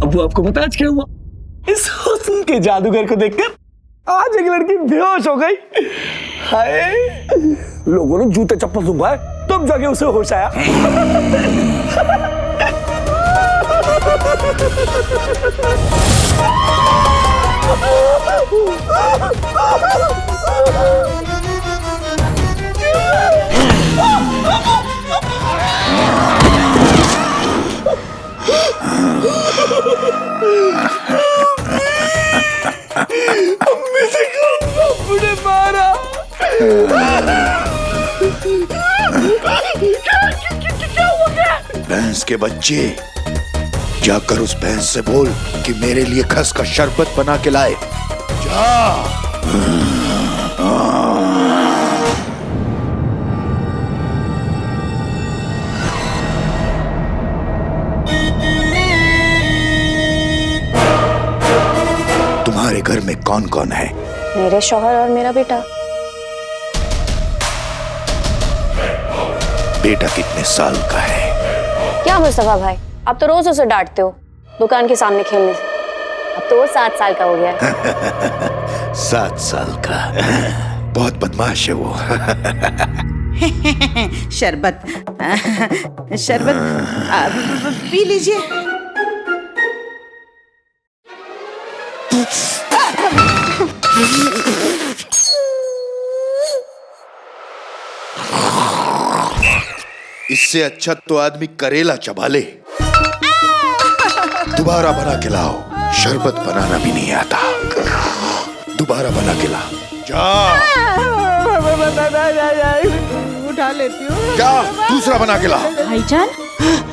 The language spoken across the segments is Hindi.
अब वो आपको पता आज क्या हुआ? इस हुस्न के जादूगर को देखकर आज एक लड़की बेहोश हो गई। हाय, लोगों ने जूते चप्पल सुंघाए तब जाके उसे होश आया। अम्मी से बुढ़े मारा। क्या हुआ? भैंस के बच्चे, जाकर उस भैंस से बोल कि मेरे लिए खस का शरबत बना के लाए। जा। तुम्हारे घर में कौन कौन है? मेरे शौहर और मेरा बेटा। बेटा कितने साल का है? क्या मुस्तफा भाई, आप तो रोज उसे डांटते हो दुकान के सामने खेलने से। अब तो वो 7 साल का हो गया है। 7 साल का? बहुत बदमाश है वो। शरबत शरबत पी लीजिए। इससे अच्छा तो आदमी करेला चबा ले। दोबारा बना के लाओ, शरबत बनाना भी नहीं आता। दोबारा बना के ला। जा। उठा लेती हूँ। जा, दूसरा बना के ला। भाईजान,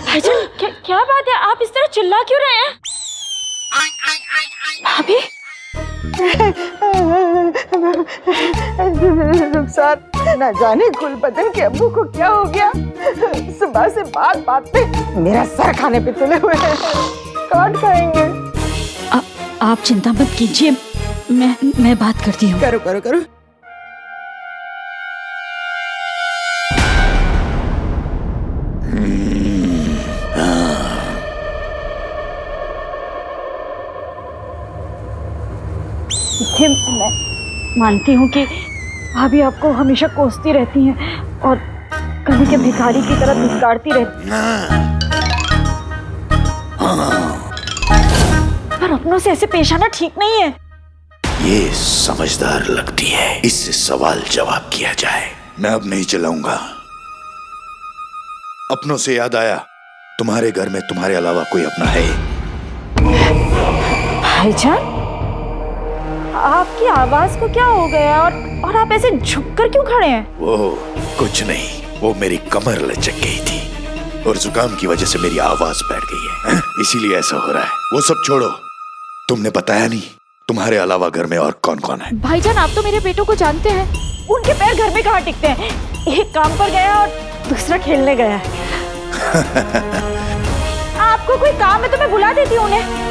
भाईजान, क्या बात है? आप इस तरह चिल्ला क्यों रहे हैं? भाभी, रुखसार, न जाने गुलबदन के अब्बू को क्या हो गया। सुबह से बात बात पे मेरा सर खाने पे तुले हुए हैं। काट खाएंगे। आप चिंता मत कीजिए, मैं बात करती हूँ। करो करो करो। मैं मानती हूँ कि भाभी आपको हमेशा कोसती रहती हैं और कभी के भिखारी की तरह धिक्कारती रहती हैं। पर अपनों से ऐसे पेश आना ठीक नहीं है। ये समझदार लगती है, इससे सवाल जवाब किया जाए। मैं अब नहीं चलाऊंगा। अपनों से याद आया, तुम्हारे घर में तुम्हारे अलावा कोई अपना है? भाईजान, आपकी आवाज को क्या हो गया और आप ऐसे झुककर क्यों खड़े हैं? वो कुछ नहीं, वो मेरी कमर लचक गई थी और जुकाम की वजह से मेरी आवाज बैठ गई है, इसीलिए ऐसा हो रहा है। वो सब छोड़ो, तुमने बताया नहीं तुम्हारे अलावा घर में और कौन कौन है? भाईजान, आप तो मेरे बेटों को जानते हैं, उनके पैर घर में कहाँ टिकते हैं। एक काम पर गया और दूसरा खेलने गया है। आपको कोई काम है तो मैं बुला देती हूँ उन्हें।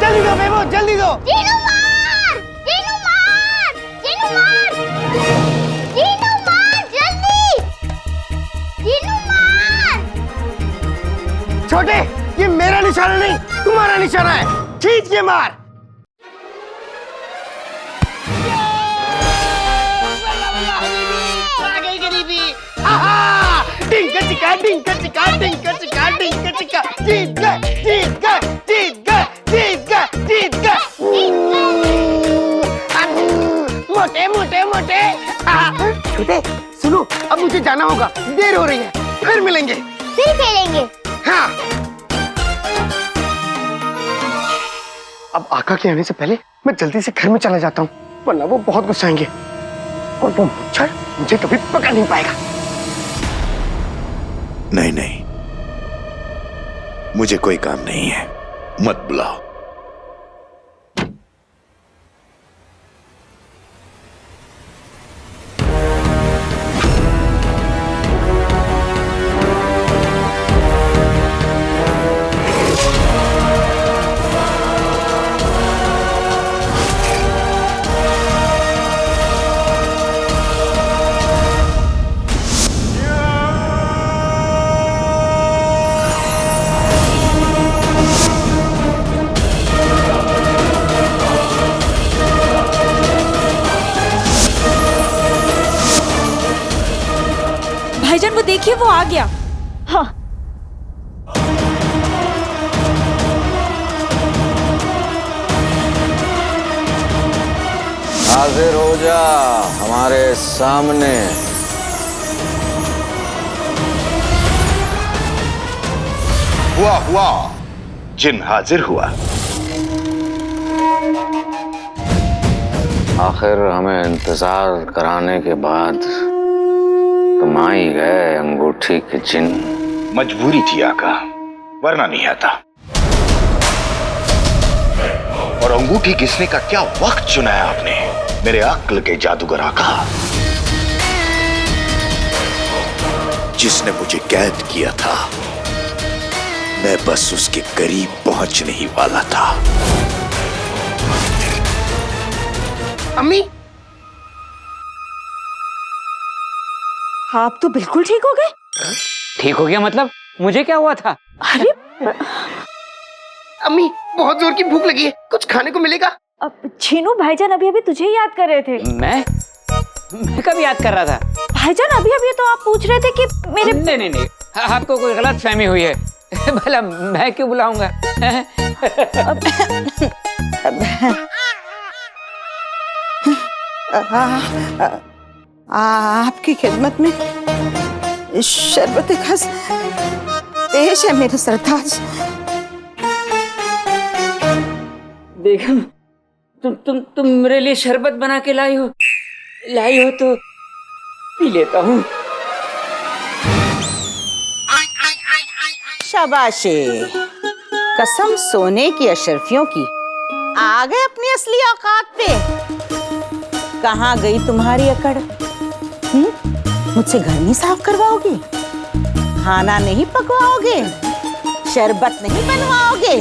जल्दी दो बेबो, जल्दी दो। जीनू मार! जीनू मार! जीनू मार! जीनू मार, जल्दी! जीनू मार! छोटे, ये मेरा निशाना नहीं, तुम्हारा निशाना है। खींच के मार। आ गई गरीबी। डिंका चिका, डिंका चिका, डिंका चिका, डिंका चिका। जीत गए, जीत गए, जीत गए, जीत गए, जीत गए। मोटे मोटे मोटे। छोटे, सुनो, अब मुझे जाना होगा, देर हो रही है। फिर मिलेंगे, फिर खेलेंगे। हाँ। अब आका के आने से पहले मैं जल्दी से घर में चला जाता हूँ, वरना वो बहुत गुस्साएंगे और वो मच्छर मुझे कभी पकड़ नहीं पाएगा। नहीं नहीं, मुझे कोई काम नहीं है, मत बुलाओ। देखिए वो आ गया। हाँ। हाजिर हो जा हमारे सामने। हुआ जिन हाजिर हुआ। आखिर हमें इंतजार कराने के बाद तुम आ ही गए अंगूठी के जिन। मजबूरी थी आका, वरना नहीं आता। और अंगूठी घिसने का क्या वक्त चुनाया आपने, मेरे अक्ल के जादूगर आका। जिसने मुझे कैद किया था, मैं बस उसके करीब पहुंचने ही वाला था। अम्मी, आप तो बिल्कुल ठीक हो गए। ठीक हो गया मतलब? मुझे क्या हुआ था? अरे अम्मी, बहुत जोर की भूख लगी है, कुछ खाने को मिलेगा? अब छीनू भाईजान अभी अभी तुझे ही याद कर रहे थे। मैं कब याद कर रहा था? भाईजान अभी अभी तो आप पूछ रहे थे कि मेरे नहीं, आपको कोई गलत फहमी हुई है। भला मैं क्यों बुलाऊंगा? आपकी खिदमत में शरबत खास पेश है मेरे सरताज। बेगम, तुम मेरे लिए शरबत बना के लाई हो तो पी लेता हूँ। शाबाशे, कसम सोने की अशरफियों की, आ गए अपनी असली औकात पे। कहाँ गई तुम्हारी अकड़? मुझसे घर नहीं साफ करवाओगे, खाना नहीं पकवाओगे, शरबत नहीं बनवाओगे?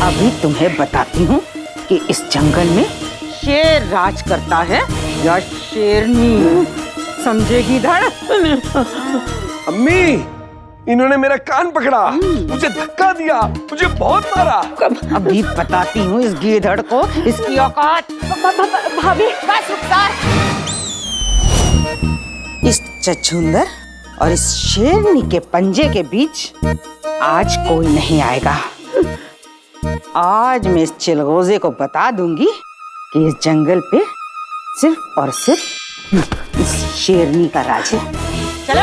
अभी तुम्हें बताती हूँ कि इस जंगल में शेर राज करता है या शेरनी, समझेगी धड़? अम्मी, इन्होंने मेरा कान पकड़ा, मुझे धक्का दिया, मुझे बहुत मारा। अभी बताती हूँ इस गीधड़ को इसकी औकात। भाभी बस रुक। इस छछूंदर और इस शेरनी के पंजे के बीच आज कोई नहीं आएगा। आज मैं इस चिलगोजे को बता दूंगी कि इस जंगल पे सिर्फ और सिर्फ इस शेरनी का राज है। चलो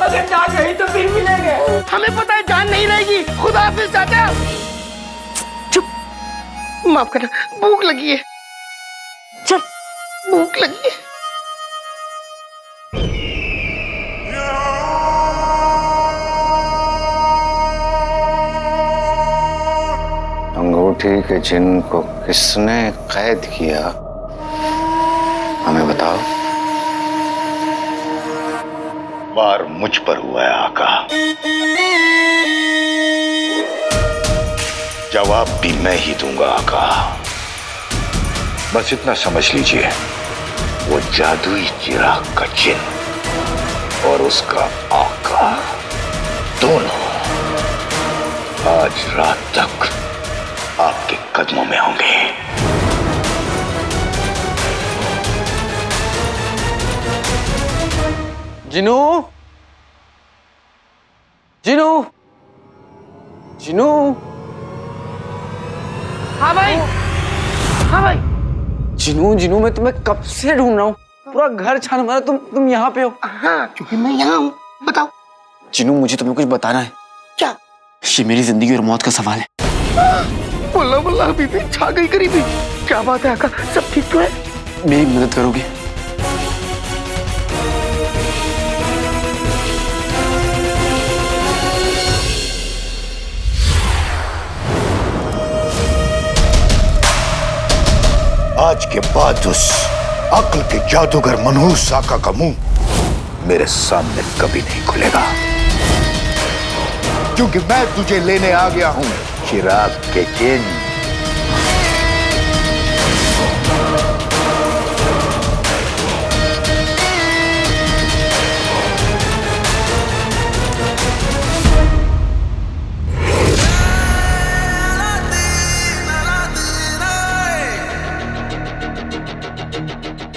अगर जान रही तो फिर मिलेंगे। हमें पता है जान नहीं रहेगी। खुदा हाफिज चाचा। चुप, माफ करना, भूख लगी है। चल, भूख लगी है। अंगूठी के जिन को किसने कैद किया, हमें बताओ। वार मुझ पर हुआ है आका, जवाब भी मैं ही दूंगा आका। बस इतना समझ लीजिए, वो जादुई चिराग का जिन और उसका आका दोनों आज रात तक आपके कदमों में होंगे। जिनू, जिनू, जिनू। हाँ भाई, हाँ भाई। जिनू, मैं तुम्हें कब से ढूंढ रहा हूँ, पूरा घर छान मारा, तुम यहाँ पे हो। हाँ, क्योंकि मैं यहाँ हूँ। बताओ। जिनू, मुझे तुम्हें कुछ बताना है। क्या? ये मेरी जिंदगी और मौत का सवाल है। बोला बोला, अभी भी छा गई करीबी। क्या बात है आका, सब ठीक तो है? मेरी मदद करोगे? आज के बाद उस अक्ल के जादूगर मनहूस आका का मुंह मेरे सामने कभी नहीं खुलेगा, क्योंकि मैं तुझे लेने आ गया हूं चिराग के जिन।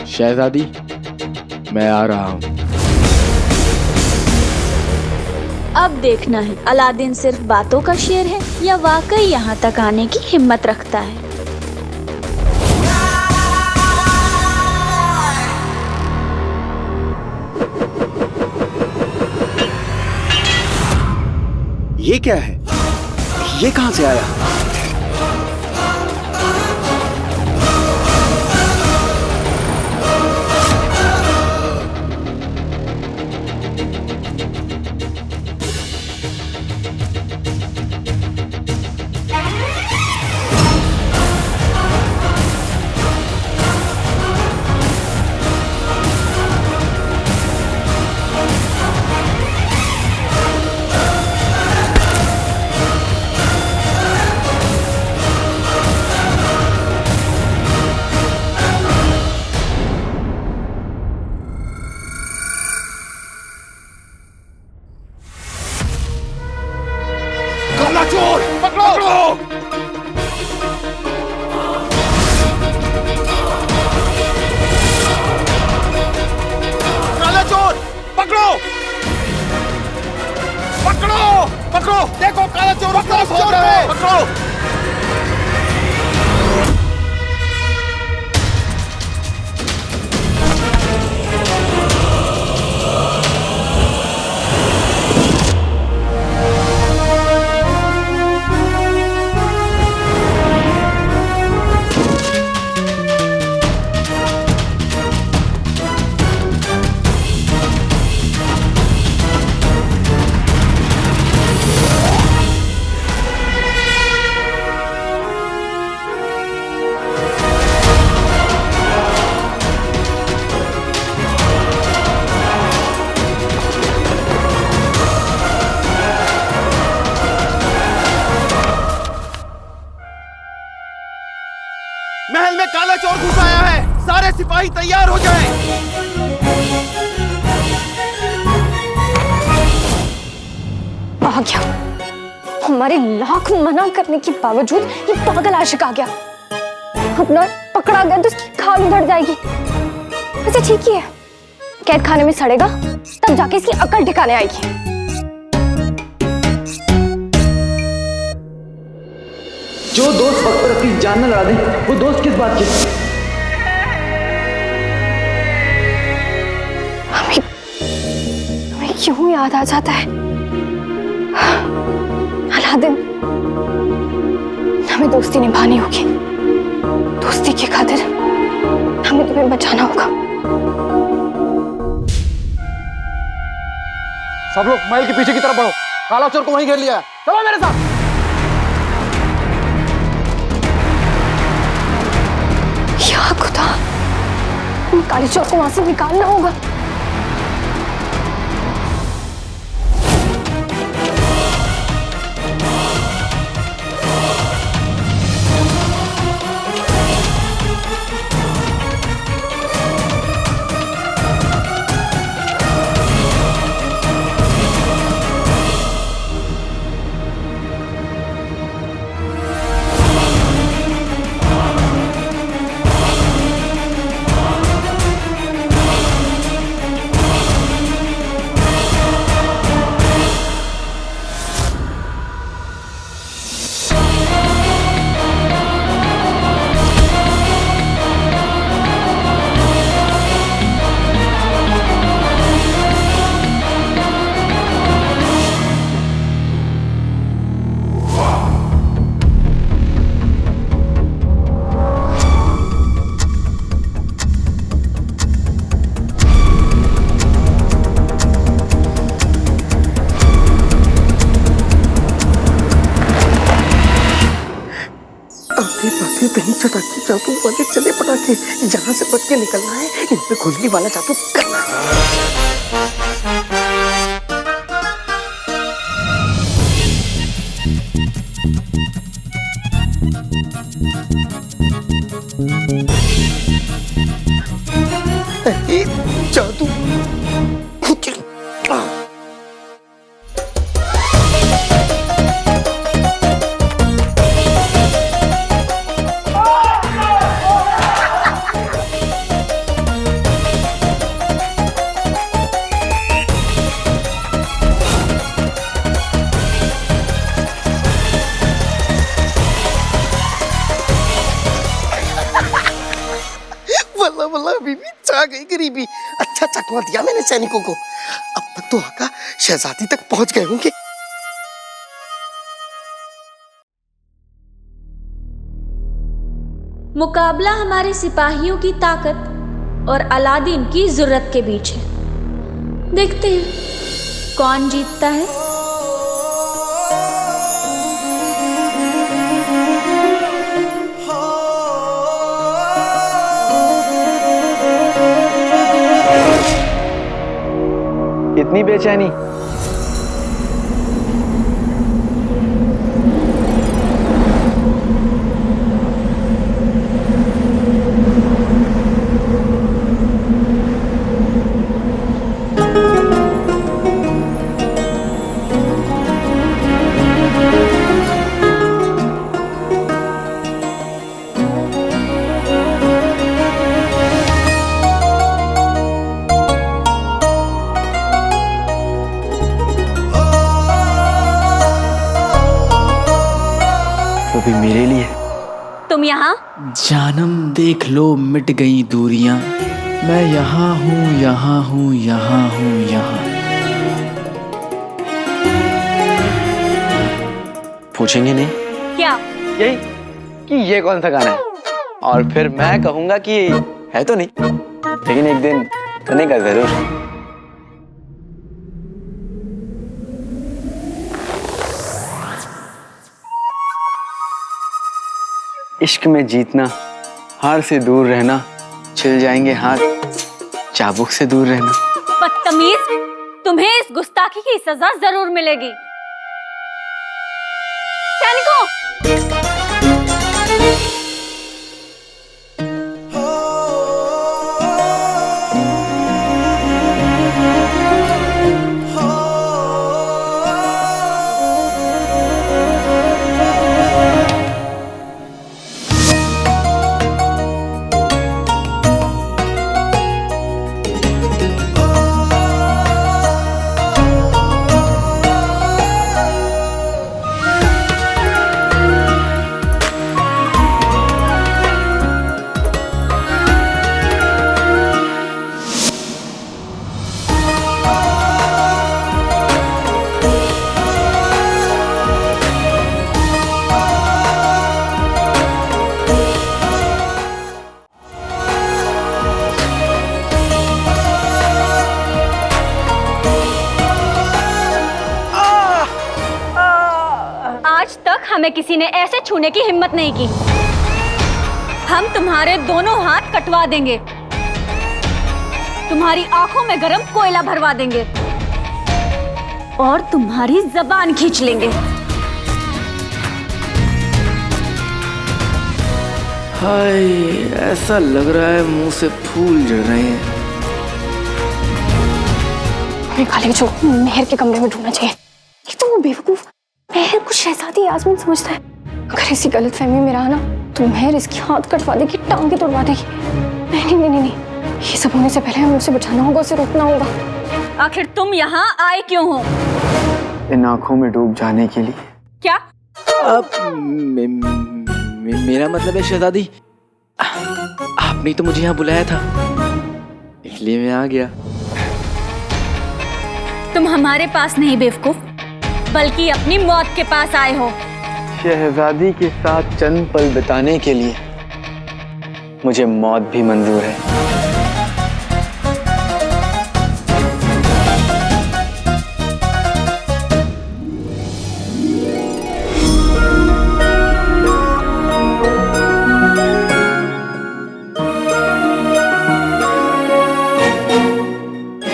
शहजादी, मैं आ रहा हूं। अब देखना है अलादीन सिर्फ बातों का शेर है या वाकई यहाँ तक आने की हिम्मत रखता है। ये क्या है? ये कहां से आया? काला चोर पकड़ो, काला चोर पकड़ो, पकड़ो, पकड़ो, देखो काला चोर, पकड़ो। महल में काला चोर घुस आया है, सारे सिपाही तैयार हो जाएं। आ गया। हमारे लाख मना करने के बावजूद ये पागल आशिक आ गया। अपना पकड़ा गया तो उसकी खाल उधड़ जाएगी। वैसे ठीक ही है, कैद खाने में सड़ेगा तब जाके इसकी अकल ठिकाने आएगी। जो दोस्त वक्त पर अपनी जान न लड़ा दे, वो दोस्त किस बात के? हमें क्यों याद आ जाता है अलादीन? हमें दोस्ती निभानी होगी। दोस्ती की खातिर हमें तुम्हें बचाना होगा। सब लोग महल के पीछे की तरफ बढ़ो, काला चोर को वहीं घेर लिया है। चलो मेरे साथ। या खुदा, काली चोर को वहां से निकालना होगा। कहीं चटाके जादू वाले चले पटाखे, जहां से बच के निकलना है, इन पे खुजली वाला जादू करना है। जादू आ गई गरीबी। अच्छा चकमा दिया मैंने सैनिकों को। अब तक तो आका शहजादी तक पहुंच गए होंगे। मुकाबला हमारे सिपाहियों की ताकत और अलादीन की जरूरत के बीच है। देखते हैं कौन जीतता है। इतनी बेचैनी? वो भी मेरे लिए? तुम यहाँ? जानम देख लो मिट गई दूरियां, मैं यहाँ हूँ यहाँ हूँ यहाँ हूँ यहाँ। पूछेंगे नहीं? क्या? यही कि ये कौन सा गाना है, और फिर मैं कहूँगा कि है तो नहीं, लेकिन एक दिन सुनेगा जरूर। इश्क में जीतना, हार से दूर रहना, छिल जाएंगे हाथ, चाबुक से दूर रहना। बदतमीज, तुम्हें इस गुस्ताखी की सजा जरूर मिलेगी। सैनिकों! हमें किसी ने ऐसे छूने की हिम्मत नहीं की। हम तुम्हारे दोनों हाथ कटवा देंगे, तुम्हारी आंखों में गरम कोयला भरवा देंगे और तुम्हारी जबान खींच लेंगे। हाय, ऐसा लग रहा है मुंह से फूल झड़ रहे हैं। हमें खाली जो मेहर के कमरे में ढूंढना चाहिए। एक तो वो बेवकूफ मेहर को शहजादी यास्मीन समझता है। अगर इसी गलतफहमी में रहा ना तो मेहर इसकी हाथ कटवा देगी, टांगे तोड़वा देगी। नहीं नहीं नहीं नहीं, ये सब होने से पहले हमें उसे बचाना होगा, उसे रोकना होगा। आखिर तुम यहाँ आए क्यों हो? इन आंखों में डूब जाने के लिए। क्या? अब मेरा मतलब है शहजादी, आपने तो मुझे यहाँ बुलाया था, इसलिए मैं आ गया। तुम हमारे पास नहीं बेवकूफ, बल्कि अपनी मौत के पास आए हो। शहजादी के साथ चंद पल बिताने के लिए मुझे मौत भी मंजूर है।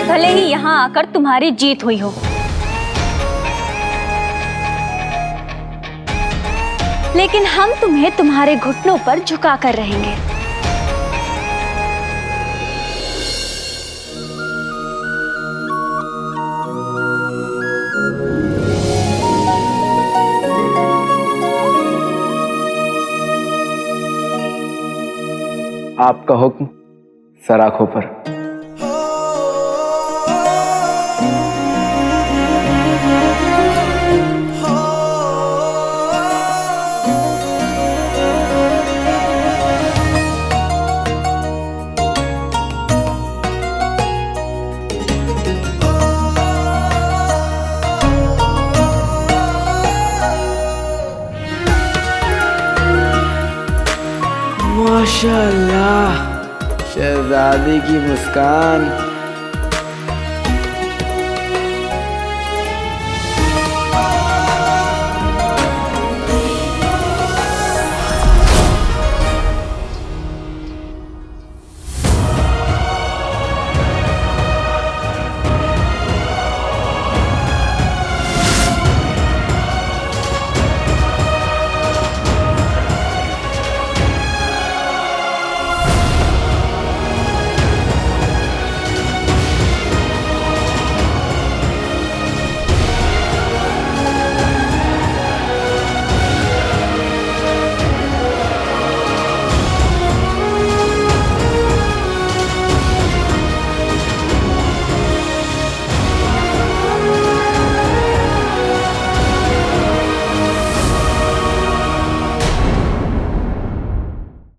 भले ही यहाँ आकर तुम्हारी जीत हुई हो, लेकिन हम तुम्हें तुम्हारे घुटनों पर झुका कर रहेंगे। आपका हुक्म सराखों पर। माशाल्लाह, शहजादी की मुस्कान